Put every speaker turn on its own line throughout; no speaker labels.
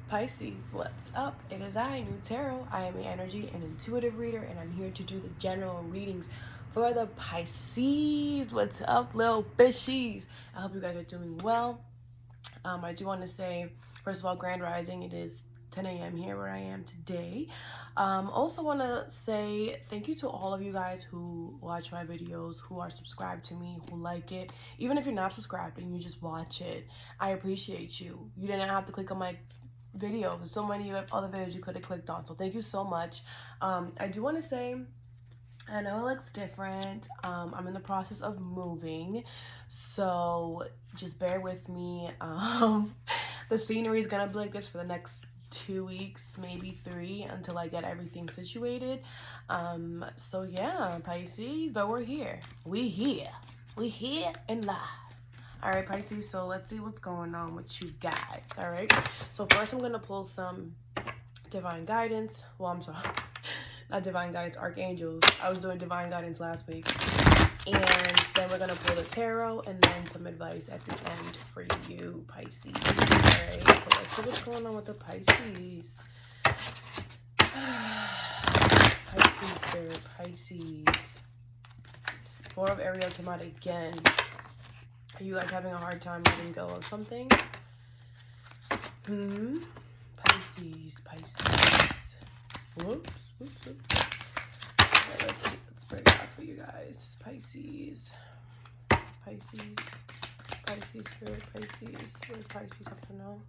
Pisces, what's up? It is I, New Tarot. I am an energy and intuitive reader, and I'm here to do the general readings for the Pisces. What's up, little fishies? I hope you guys are doing well. I do want to say, first of all, Grand Rising. It is 10 a.m. here where I am today. Also want to say thank you to all of you guys who watch my videos, who are subscribed to me, who like it. Even if you're not subscribed and you just watch it, I appreciate you. You didn't have to click on my video. There's so many other videos you could have clicked on. So thank you so much. I do want to say, I know it looks different. I'm in the process of moving, so just bear with me. The scenery is gonna be like this for the next 2 weeks, maybe 3, until I get everything situated. So yeah, Pisces, but we're here. We here and live. All right, Pisces, so let's see what's going on with you guys. All right, so first I'm gonna pull some divine guidance. Well, I'm sorry, not divine guidance, archangels. I was doing divine guidance last week. And then we're gonna pull the tarot and then some advice at the end for you, Pisces. All right, so let's see what's going on with the Pisces. Pisces spirit, Pisces. Four of Ariel came out again. Are you guys having a hard time letting go of something? Pisces. Whoops. Okay, let's see. Let's break it out for you guys. Pisces spirit, Pisces. What does Pisces have to know?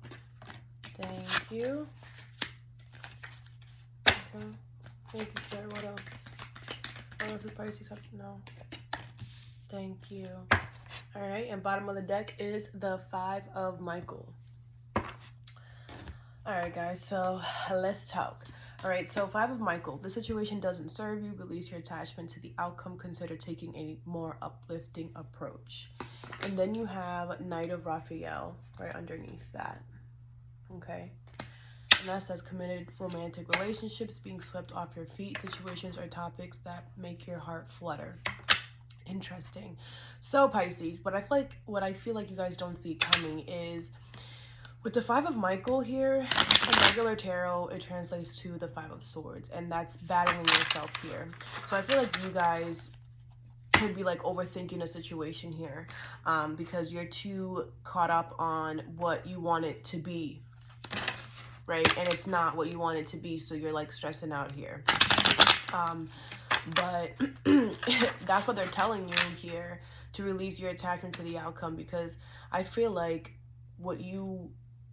Thank you. Okay. Thank you, spirit. What else? What else does Pisces have to know? Thank you. All right, and bottom of the deck is the Five of Michael. All right, guys, so let's talk. All right, so Five of Michael. The situation doesn't serve you. Release your attachment to the outcome. Consider taking a more uplifting approach. And then you have Knight of Raphael right underneath that. Okay. And that says committed romantic relationships, being swept off your feet, situations or topics that make your heart flutter. Interesting. So Pisces, what I feel like you guys don't see coming is with the Five of Michael here, in regular tarot, it translates to the Five of Swords, and that's battling yourself here. So I feel like you guys could be like overthinking a situation here, because you're too caught up on what you want it to be, right? And it's not what you want it to be, so you're like stressing out here. But that's what they're telling you here, to release your attachment to the outcome, because I feel like what you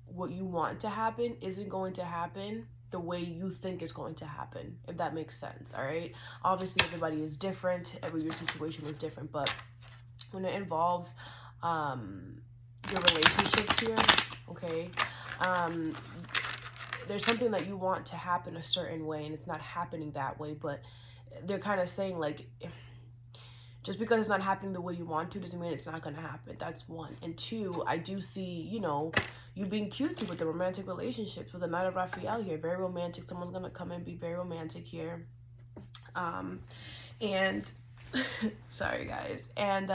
want to happen isn't going to happen the way you think it's going to happen, if that makes sense. All right, obviously everybody is different, your situation is different, but when it involves your relationships here, okay, there's something that you want to happen a certain way and it's not happening that way, but they're kind of saying like, just because it's not happening the way you want to doesn't mean it's not going to happen. That's one. And two, I do see, you being cutesy with the romantic relationships with the Knight of Raphael here. Very romantic. Someone's going to come and be very romantic here. And sorry guys. And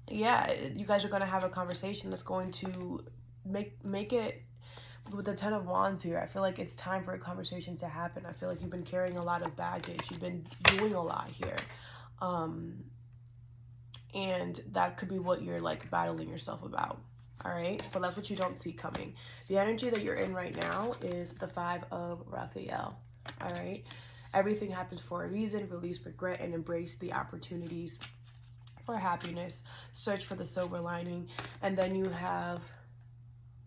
yeah, you guys are going to have a conversation that's going to make it. With the Ten of Wands here, I feel like it's time for a conversation to happen. I feel like you've been carrying a lot of baggage. You've been doing a lot here. And that could be what you're like battling yourself about. All right, so that's what you don't see coming. The energy that you're in right now is the Five of Raphael. All right, everything happens for a reason. Release regret and embrace the opportunities for happiness. Search for the silver lining. And then you have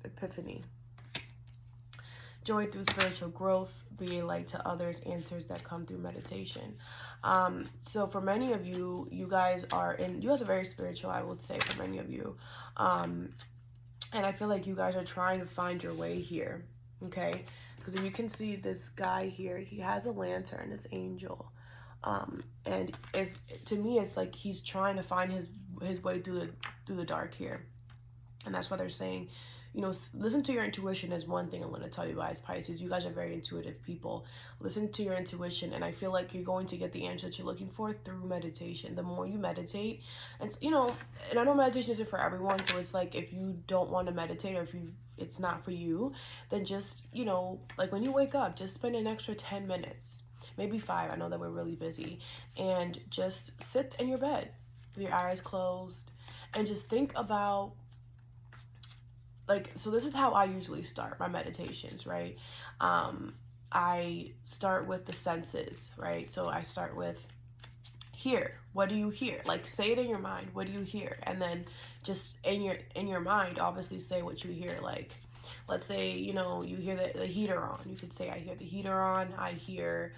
Epiphany. Joy through spiritual growth, be a light to others, answers that come through meditation. So for many of you, you guys are very spiritual, I would say, for many of you. And I feel like you guys are trying to find your way here, okay? Because if you can see this guy here, he has a lantern, this angel. And to me, it's like he's trying to find his way through the dark here. And that's why they're saying, listen to your intuition is one thing I'm going to tell you guys, Pisces. You guys are very intuitive people. Listen to your intuition, and I feel like you're going to get the answer that you're looking for through meditation. The more you meditate, and and I know meditation isn't for everyone, so it's like if you don't want to meditate, or it's not for you, then just, you know, like when you wake up, just spend an extra 10 minutes, maybe 5. I know that we're really busy. And just sit in your bed with your eyes closed and just think about, like, so this is how I usually start my meditations, right? I start with the senses, right? So I start with hear. What do you hear? Like, say it in your mind. What do you hear? And then just in your mind, obviously say what you hear. Like, let's say, you know, you hear the heater on. You could say, I hear the heater on. I hear,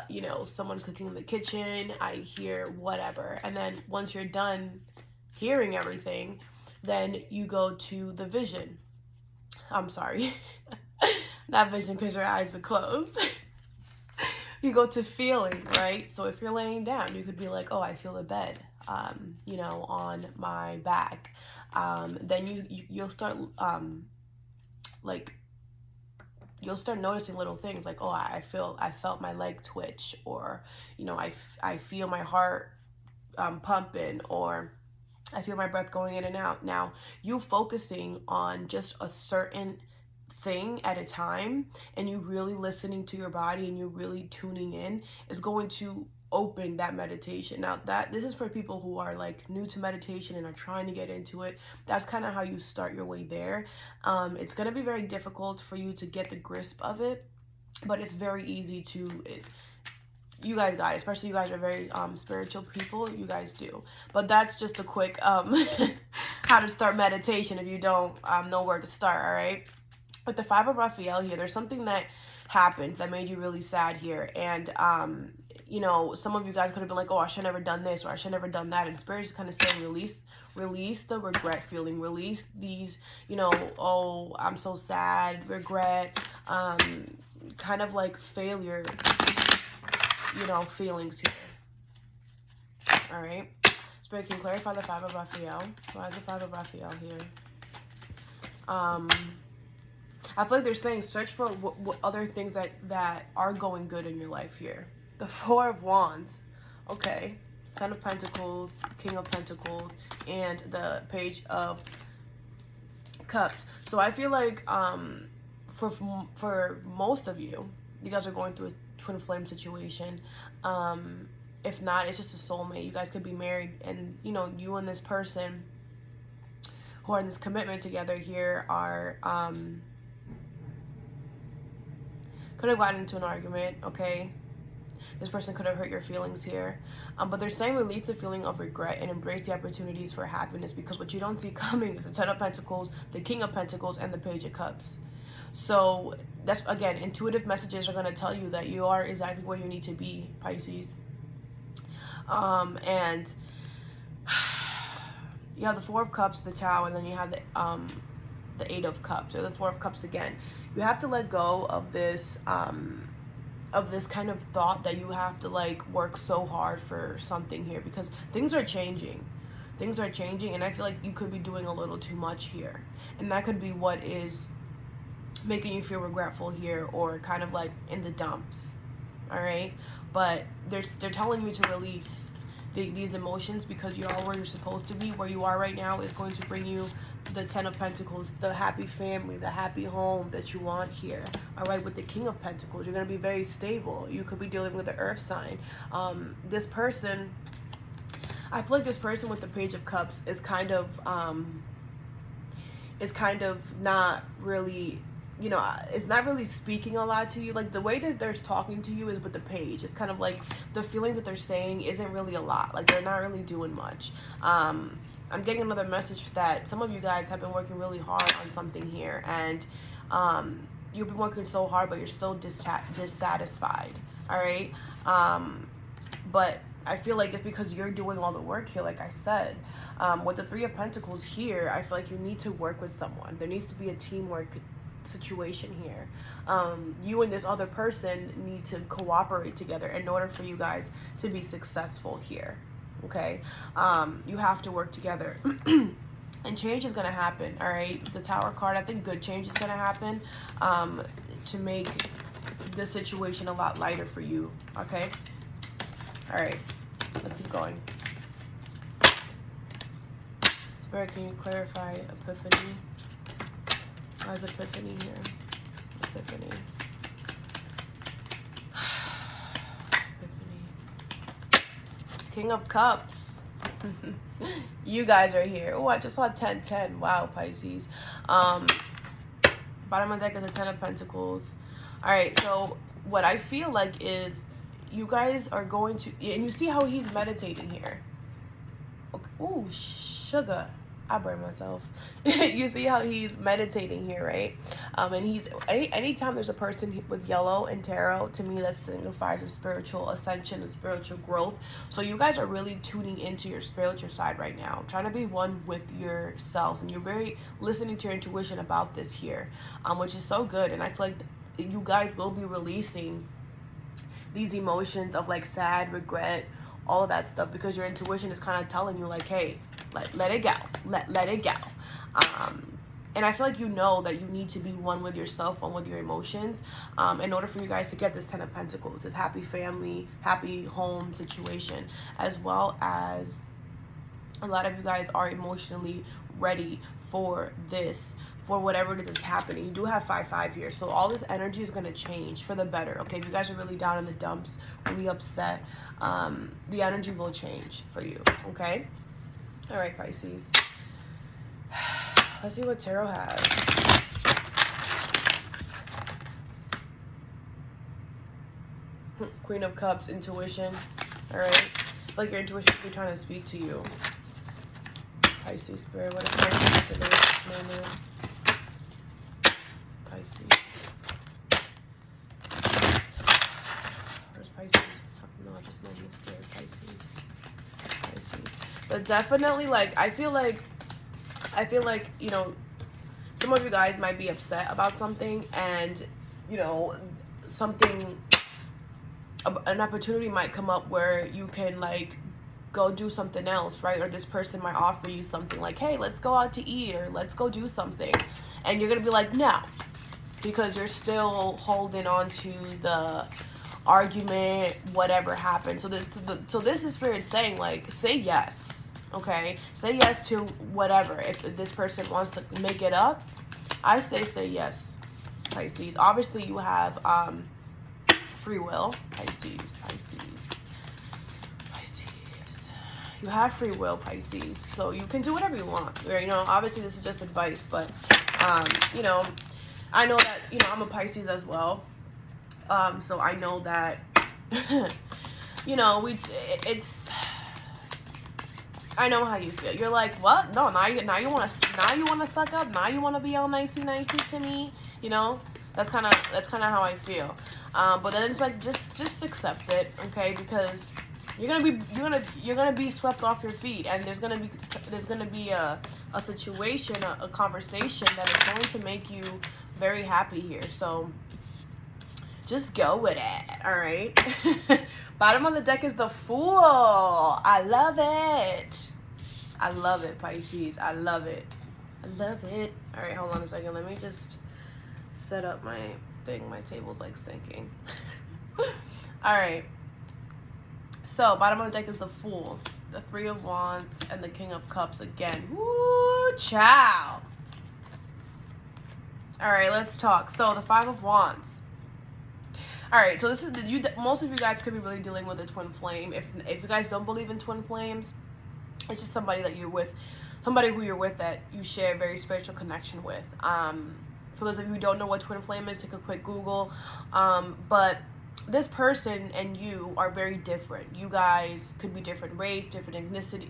you know, someone cooking in the kitchen. I hear whatever. And then once you're done hearing everything, then you go to the vision. I'm sorry. Not vision because your eyes are closed. You go to feeling, right? So if you're laying down, you could be like, oh, I feel the bed, you know, on my back. Then you'll start, like, you'll start noticing little things like, oh, I felt my leg twitch, or, you know, I feel my heart pumping, or I feel my breath going in and out. Now, you focusing on just a certain thing at a time, and you really listening to your body and you really tuning in, is going to open that meditation. Now, that this is for people who are like new to meditation and are trying to get into it. That's kind of how you start your way there. It's going to be very difficult for you to get the grasp of it, but it's very easy to you guys got it. Especially you guys are very spiritual people. You guys do. But that's just a quick how to start meditation if you don't know where to start. All right. With the 5 of Raphael here, there's something that happened that made you really sad here. And, you know, some of you guys could have been like, oh, I should have never done this, or I should have never done that. And Spirit is kind of saying, release the regret feeling. Release these, you know, oh, I'm so sad, regret, kind of like failure, you know, feelings here. All right. Spirit, can you clarify the 5 of Raphael? Why is the 5 of Raphael here? I feel like they're saying search for what other things that are going good in your life here. The 4 of Wands. Okay. 10 of Pentacles, King of Pentacles, and the Page of Cups. So I feel like for most of you, you guys are going through a twin flame situation. If not, it's just a soulmate. You guys could be married, and, you know, you and this person who are in this commitment together here are could have gotten into an argument, okay? This person could have hurt your feelings here. But they're saying release the feeling of regret and embrace the opportunities for happiness, because what you don't see coming is the 10 of Pentacles, the King of Pentacles, and the Page of Cups. So that's, again, intuitive messages are going to tell you that you are exactly where you need to be, Pisces. And you have the 4 of Cups, the Tower, and then you have the 8 of Cups, or the 4 of Cups again. You have to let go of this kind of thought that you have to like work so hard for something here, because things are changing. Things are changing, and I feel like you could be doing a little too much here. And that could be what is making you feel regretful here, or kind of like in the dumps. All right? But they're telling you to release these emotions, because you are where you're supposed to be. Where you are right now is going to bring you the 10 of Pentacles, the happy family, the happy home that you want here. All right, with the King of Pentacles, you're going to be very stable. You could be dealing with the earth sign. This person, I feel like this person with the Page of Cups is kind of not really, you know, it's not really speaking a lot to you. Like, the way that they're talking to you is with the Page. It's kind of like the feelings that they're saying isn't really a lot. Like, they're not really doing much. I'm getting another message that some of you guys have been working really hard on something here, and you've been working so hard, but you're still dissatisfied. All right. But I feel like it's because you're doing all the work here, like I said. With the 3 of Pentacles here, I feel like you need to work with someone. There needs to be a teamwork situation here. You and this other person need to cooperate together in order for you guys to be successful here. Okay? You have to work together. And change is going to happen, all right? The Tower card, I think good change is going to happen to make the situation a lot lighter for you, okay? All right, let's keep going. Spirit, can you clarify Epiphany? Why is Epiphany here? Epiphany. Epiphany. King of Cups. You guys are here. Oh, I just saw 10-10. Wow, Pisces. Bottom of the deck is a 10 of Pentacles. All right, so what I feel like is you guys are going to, and you see how he's meditating here. Okay. Ooh, sugar. I burn myself. You see how he's meditating here, right? And he's, anytime there's a person with yellow and tarot, to me that signifies a spiritual ascension, a spiritual growth. So you guys are really tuning into your spiritual side right now, trying to be one with yourselves, and you're very listening to your intuition about this here, which is so good. And I feel like you guys will be releasing these emotions of like sad, regret, all of that stuff, because your intuition is kind of telling you like, hey, let it go, let it go. And I feel like you know that you need to be one with yourself, one with your emotions, in order for you guys to get this 10 of Pentacles, this happy family, happy home situation, as well as a lot of you guys are emotionally ready for this, for whatever it is happening. You do have 5-5 here, so all this energy is going to change for the better. Okay, if you guys are really down in the dumps, really upset, the energy will change for you. Okay, all right, Pisces. Let's see what tarot has. Queen of Cups, intuition. All right, it's like your intuition could be trying to speak to you. Pisces spirit, what is happening for this moment? Pisces. Where's Pisces? No, I just know this spirit. Pisces. But definitely, like, I feel like, you know, some of you guys might be upset about something, and, you know, an opportunity might come up where you can, like, go do something else, right? Or this person might offer you something like, hey, let's go out to eat, or let's go do something. And you're going to be like, no, because you're still holding on to the argument, whatever happened. So this is Spirit saying, like, say yes, okay? Say yes to whatever. If this person wants to make it up, I say yes, Pisces. Obviously, you have free will, Pisces. You have free will, Pisces, so you can do whatever you want. You know, obviously this is just advice, but you know, I know that, you know, I'm a Pisces as well, so I know that you know, I know how you feel. You're like, what? No, now you want to suck up. Now you want to be all nicey to me. You know, that's kind of how I feel. But then it's like, just accept it, okay? Because you're gonna be swept off your feet, and there's gonna be a situation, a conversation that is going to make you very happy here. So just go with it, all right? Bottom of the deck is the Fool. I love it. I love it, Pisces. I love it. All right, hold on a second. Let me just set up my thing. My table's like sinking. All right. So, bottom of the deck is the Fool, the Three of Wands, and the King of Cups again. Woo, ciao. All right, let's talk. So, the Five of Wands. All right, so this is most of you guys could be really dealing with a twin flame. If you guys don't believe in twin flames, it's just somebody that you're with, somebody who you're with that you share a very spiritual connection with. For those of you who don't know what twin flame is, take a quick Google. But this person and you are very different. You guys could be different race, different ethnicity,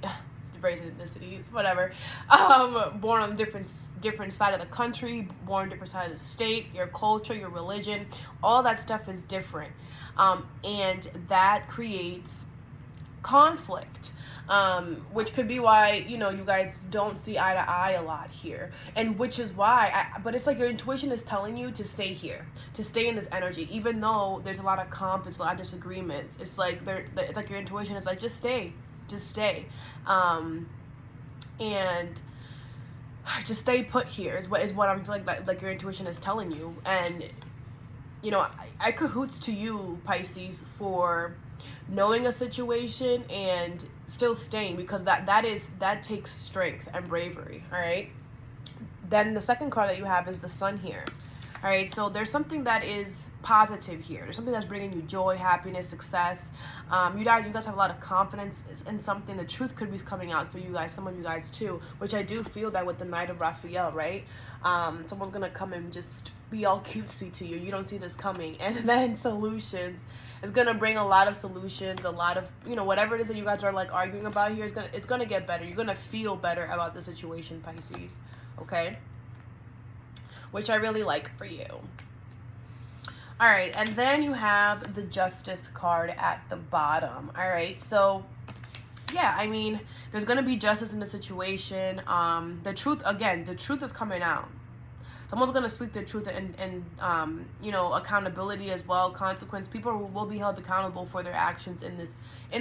ethnicities, whatever. Born on a different side of the country, born on a different side of the state, your culture, your religion, all that stuff is different. And that creates conflict. Which could be why, you know, you guys don't see eye to eye a lot here, and which is why but it's like your intuition is telling you to stay here, to stay in this energy, even though there's a lot of there's a lot of disagreements. It's like like your intuition is like, just stay, and just stay put here is what I'm feeling like your intuition is telling you. And you know, I cahoots to you, Pisces, for knowing a situation and still staying, because that takes strength and bravery. All right, Then the second card that you have is the Sun here. All right, so there's something that is positive here. There's something that's bringing you joy, happiness, success. You guys have a lot of confidence in something. The truth could be coming out for you guys, some of you guys too, which I do feel that with the Knight of Raphael, right? Someone's going to come and just be all cutesy to you. You don't see this coming. And then solutions. It's going to bring a lot of solutions, a lot of, you know, whatever it is that you guys are like arguing about here, it's going to get better. You're going to feel better about the situation, Pisces. Okay? Which I really like for you. All right, and then you have the Justice card at the bottom. All right, so yeah, I mean, there's going to be justice in the situation. The truth, again, the truth is coming out. Someone's going to speak the truth and you know, accountability as well, consequence. People will be held accountable for their actions in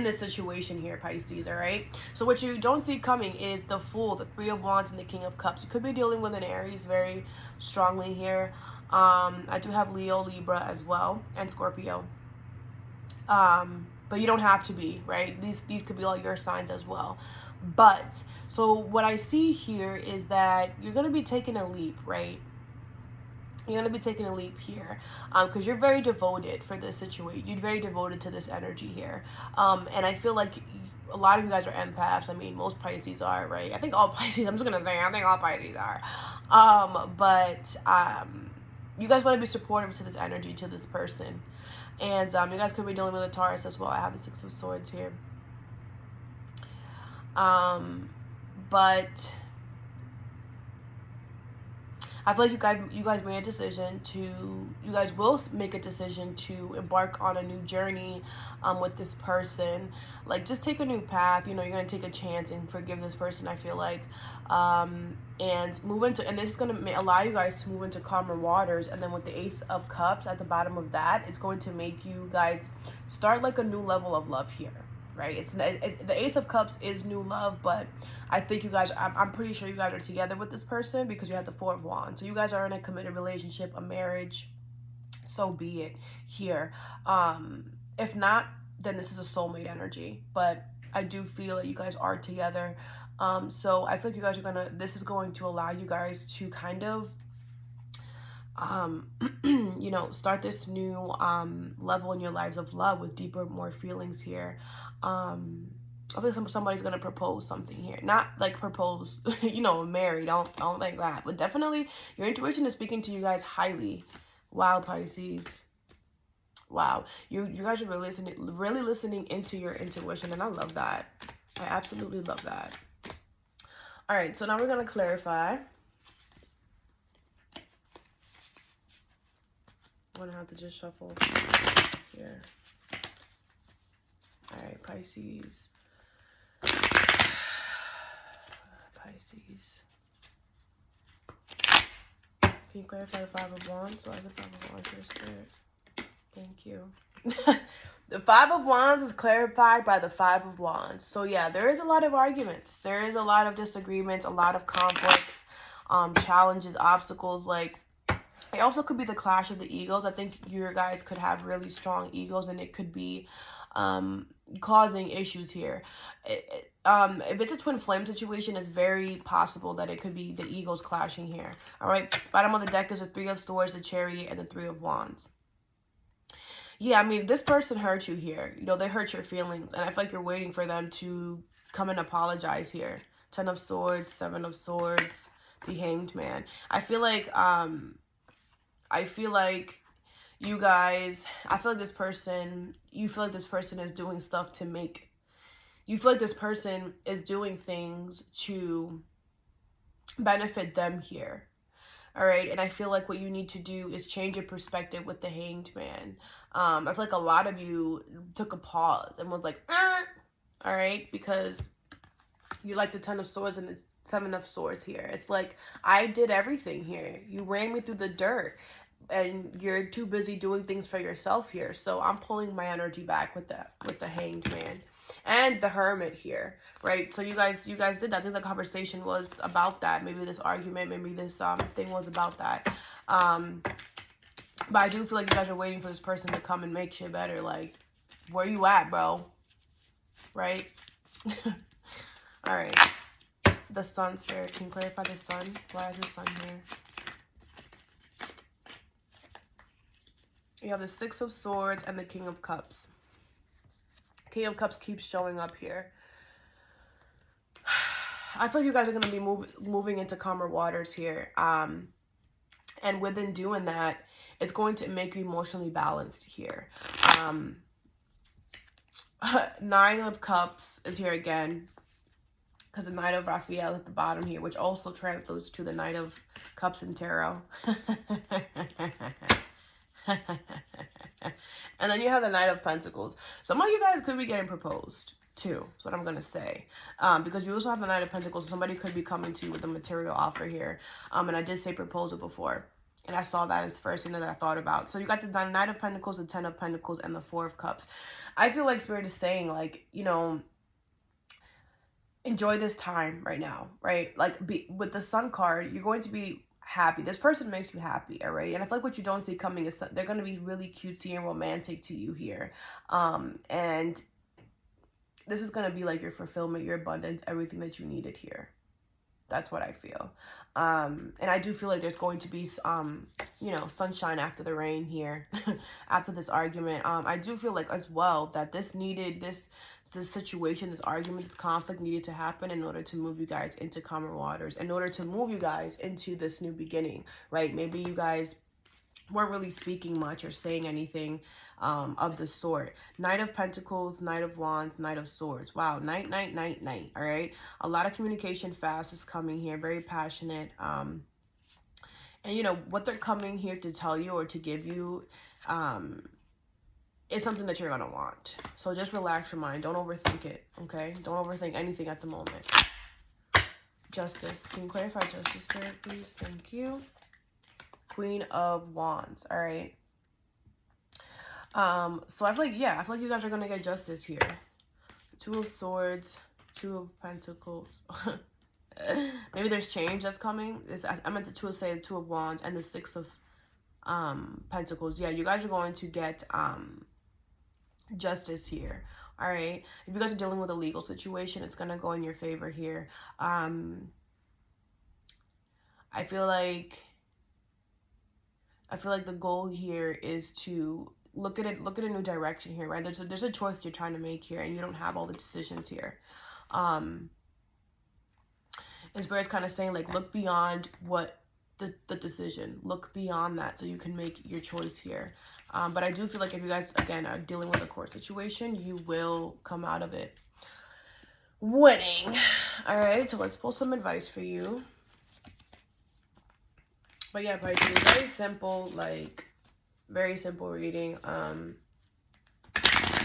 this situation here, Pisces, all right? So what you don't see coming is the Fool, the Three of Wands, and the King of Cups. You could be dealing with an Aries very strongly here. I do have Leo, Libra as well, and Scorpio. But you don't have to be, right? These could be all your signs as well. But, so what I see here is that you're going to be taking a leap, right? You're going to be taking a leap here because you're very devoted for this situation. You're very devoted to this energy here. And I feel like a lot of you guys are empaths. I mean, most Pisces are, right? I think all Pisces, I'm just going to say, I think all Pisces are. You guys want to be supportive to this energy, to this person. And you guys could be dealing with a Taurus as well. I have the Six of Swords here. But I feel like you guys made a decision to, you guys will make a decision to embark on a new journey with this person. Like, just take a new path. You know, you're going to take a chance and forgive this person, I feel like. And move into, and this is going to allow you guys to move into calmer waters. And then with the Ace of Cups at the bottom of that, it's going to make you guys start like a new level of love here. Right, the Ace of Cups is new love, but I think you guys, I'm pretty sure you guys are together with this person because you have the Four of Wands. So you guys are in a committed relationship, a marriage, so be it here. If not, then this is a soulmate energy, but I do feel that you guys are together. So I feel like you guys are this is going to allow you guys to kind of you know, start this new level in your lives of love with deeper, more feelings here. I think somebody's gonna propose something here, not like propose, you know, marry. Don't think that, but definitely your intuition is speaking to you guys highly. Wow, Pisces. Wow, you guys are really listening into your intuition, and I love that. I absolutely love that. All right, so now we're gonna clarify. I'm gonna have to just shuffle here. All right, Pisces. Pisces. Can you clarify the Five of Wands? So I have the Five of Wands here, Spirit. Thank you. The Five of Wands is clarified by the Five of Wands. So yeah, there is a lot of arguments. There is a lot of disagreements, a lot of conflicts, challenges, obstacles. Like, it also could be the clash of the egos. I think you guys could have really strong egos, and it could be causing issues here. If it's a twin flame situation, it's very possible that it could be the egos clashing here. All right, bottom of the deck is the Three of Swords, the Chariot, and the Three of Wands. Yeah, I mean, this person hurt you here. You know, they hurt your feelings, and I feel like you're waiting for them to come and apologize here. Ten of Swords, Seven of Swords, the Hanged Man. I feel like you guys, I feel like this person, you feel like this person is doing stuff to make, you feel like this person is doing things to benefit them here. All right, and I feel like what you need to do is change your perspective with the Hanged Man. I feel like a lot of you took a pause and was like, all right, because you like the Ten of Swords and the Seven of Swords here. It's like, I did everything here. You ran me through the dirt, and you're too busy doing things for yourself here. So I'm pulling my energy back with the Hanged Man and the Hermit here, right? So you guys did that. I think the conversation was about that. Maybe this argument, maybe this thing was about that. But I do feel like you guys are waiting for this person to come and make shit better. Like, where you at, bro? Right? All right. The Sun, Spirit. Can you clarify the Sun? Why is the Sun here? You have the Six of Swords and the King of Cups. King of Cups keeps showing up here. I feel like you guys are going to be moving into calmer waters here. And within doing that, it's going to make you emotionally balanced here. 9 of Cups is here again, because the Knight of Raphael at the bottom here, which also translates to the Knight of Cups in Tarot. And then you have the Knight of Pentacles. Some of you guys could be getting proposed too. That's what I'm going to say. Because you also have the Knight of Pentacles. Somebody could be coming to you with a material offer here. And I did say proposal before. And I saw that as the first thing that I thought about. So you got the Knight of Pentacles, the 10 of Pentacles, and the 4 of Cups. I feel like Spirit is saying, like, you know, enjoy this time right now, right? Like, with the Sun card, you're going to be happy. This person makes you happy, all right? And I feel like what you don't see coming is they're going to be really cutesy and romantic to you here. And this is going to be like your fulfillment, your abundance, everything that you needed here. That's what I feel. And I do feel like there's going to be, you know, sunshine after the rain here, after this argument. I do feel like as well that this situation, this argument, this conflict needed to happen in order to move you guys into calmer waters, in order to move you guys into this new beginning, right? Maybe you guys weren't really speaking much or saying anything of the sort. Knight of Pentacles, Knight of Wands, Knight of Swords. Wow, night, all right? A lot of communication fast is coming here, very passionate. And, you know, what they're coming here to tell you or to give you is something that you're going to want. So just relax your mind. Don't overthink it, okay? Don't overthink anything at the moment. Justice. Can you clarify Justice, Spirit, please? Thank you. Queen of Wands, all right? So I feel like, yeah, I feel like you guys are going to get justice here. 2 of Swords, 2 of Pentacles. Maybe there's change that's coming. I meant to say the 2 of Wands and the 6 of Pentacles. Yeah, you guys are going to get justice here. All right. If you guys are dealing with a legal situation, it's going to go in your favor here. I feel like the goal here is to look at a new direction here, right? There's a choice you're trying to make here, and you don't have all the decisions here. And Spirit's kind of saying, like, look beyond what the decision. Look beyond that so you can make your choice here. But I do feel like if you guys, again, are dealing with a court situation, you will come out of it winning. All right, so let's pull some advice for you. But yeah, Pisces, very simple, like, very simple reading.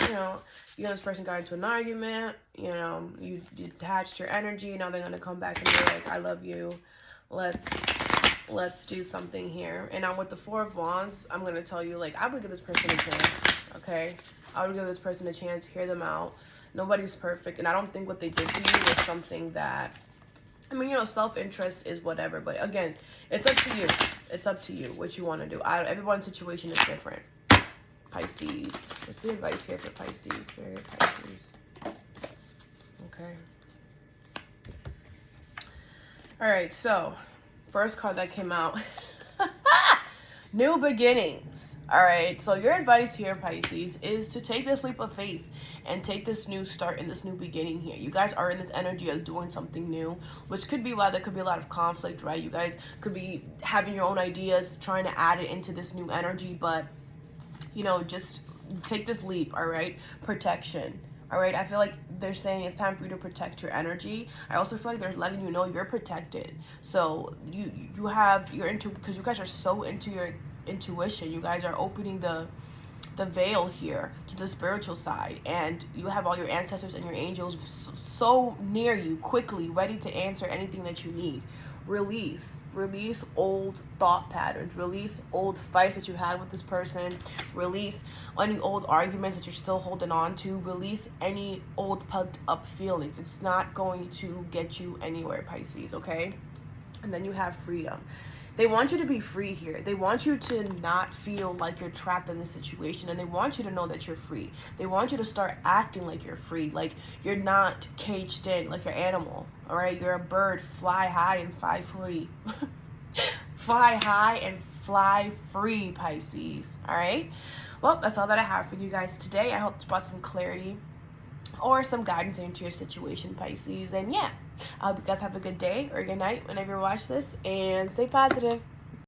You know, you and this person got into an argument, you know, you detached your energy, now they're going to come back and be like, I love you, let's do something here. And now with the 4 of Wands, I'm going to tell you, like, I would give this person a chance, okay? I would give this person a chance, hear them out. Nobody's perfect, and I don't think what they did to you was something that, I mean, you know, self-interest is whatever, but again, it's up to you. It's up to you what you want to do. Everyone's situation is different. Pisces. What's the advice here for Pisces? Very Pisces. Okay. All right, so first card that came out. New beginnings. All right, so your advice here, Pisces, is to take this leap of faith and take this new start and this new beginning here. You guys are in this energy of doing something new, which could be why there could be a lot of conflict, right? You guys could be having your own ideas, trying to add it into this new energy, but, you know, just take this leap, all right? Protection. All right, I feel like they're saying it's time for you to protect your energy. I also feel like they're letting you know you're protected. So you have your because you guys are so into your intuition. You guys are opening the veil here to the spiritual side, and you have all your ancestors and your angels so near you, quickly ready to answer anything that you need. Release old thought patterns, release old fights that you had with this person, release any old arguments that you're still holding on to, release any old pent up feelings. It's not going to get you anywhere, Pisces, okay? And then you have freedom. They want you to be free here. They want you to not feel like you're trapped in this situation, and they want you to know that you're free. They want you to start acting like you're free, like you're not caged in, like you're an animal, all right? You're a bird. Fly high and fly free. Fly high and fly free, Pisces, all right? Well, that's all that I have for you guys today. I hope it's brought some clarity or some guidance into your situation, Pisces. And yeah, I hope you guys have a good day or good night whenever you watch this, and stay positive.